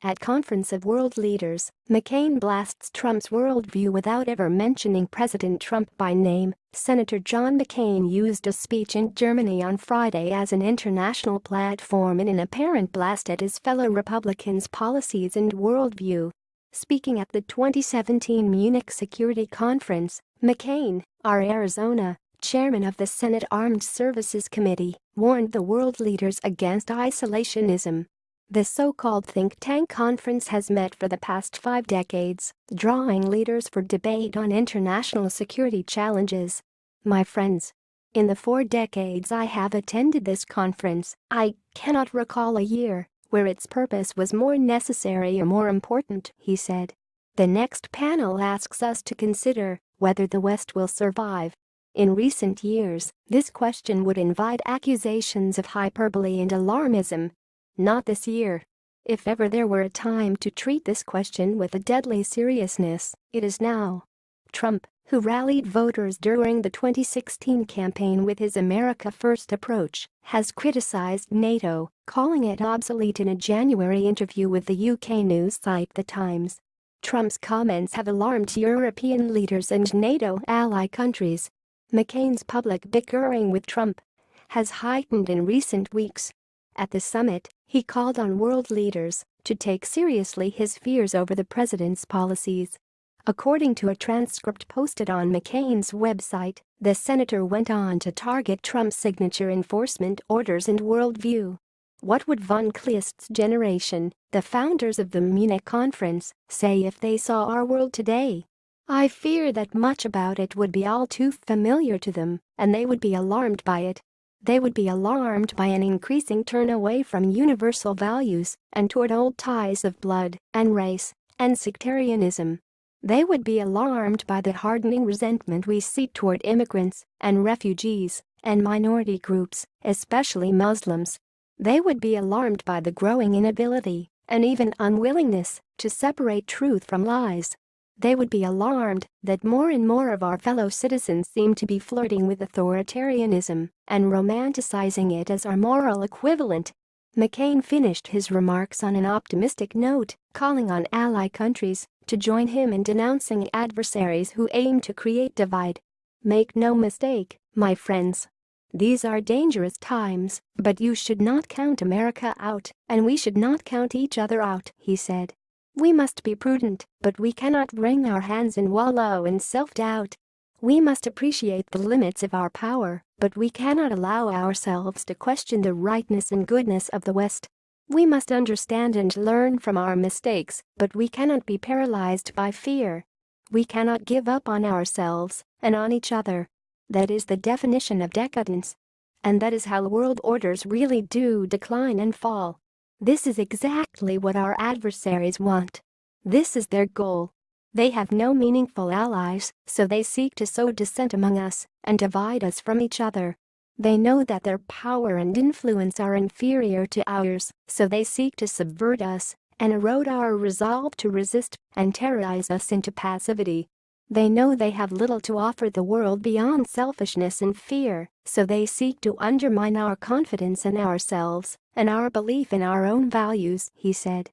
At Conference of World Leaders, McCain blasts Trump's worldview without ever mentioning President Trump by name. Senator John McCain used a speech in Germany on Friday as an international platform in an apparent blast at his fellow Republicans' policies and worldview. Speaking at the 2017 Munich Security Conference, McCain, our Arizona chairman of the Senate Armed Services Committee, warned the world leaders against isolationism. The so-called think tank conference has met for the past 5 decades, drawing leaders for debate on international security challenges. My friends, in the 4 decades I have attended this conference, I cannot recall a year where its purpose was more necessary or more important, he said. The next panel asks us to consider whether the West will survive. In recent years, this question would invite accusations of hyperbole and alarmism. Not this year. If ever there were a time to treat this question with a deadly seriousness, it is now. Trump, who rallied voters during the 2016 campaign with his America First approach, has criticized NATO, calling it obsolete in a January interview with the UK news site The Times. Trump's comments have alarmed European leaders and NATO ally countries. McCain's public bickering with Trump has heightened in recent weeks. At the summit, he called on world leaders to take seriously his fears over the president's policies. According to a transcript posted on McCain's website, the senator went on to target Trump's signature enforcement orders and worldview. What would von Kleist's generation, the founders of the Munich conference, say if they saw our world today? I fear that much about it would be all too familiar to them, and they would be alarmed by it. They would be alarmed by an increasing turn away from universal values and toward old ties of blood and race and sectarianism. They would be alarmed by the hardening resentment we see toward immigrants and refugees and minority groups, especially Muslims. They would be alarmed by the growing inability and even unwillingness to separate truth from lies. They would be alarmed that more and more of our fellow citizens seem to be flirting with authoritarianism and romanticizing it as our moral equivalent. McCain finished his remarks on an optimistic note, calling on ally countries to join him in denouncing adversaries who aim to create divide. Make no mistake, my friends. These are dangerous times, but you should not count America out, and we should not count each other out, he said. We must be prudent, but we cannot wring our hands and wallow in self-doubt. We must appreciate the limits of our power, but we cannot allow ourselves to question the rightness and goodness of the West. We must understand and learn from our mistakes, but we cannot be paralyzed by fear. We cannot give up on ourselves and on each other. That is the definition of decadence. And that is how world orders really do decline and fall. This is exactly what our adversaries want. This is their goal. They have no meaningful allies, so they seek to sow dissent among us and divide us from each other. They know that their power and influence are inferior to ours, so they seek to subvert us and erode our resolve to resist and terrorize us into passivity. They know they have little to offer the world beyond selfishness and fear, so they seek to undermine our confidence in ourselves and our belief in our own values, he said.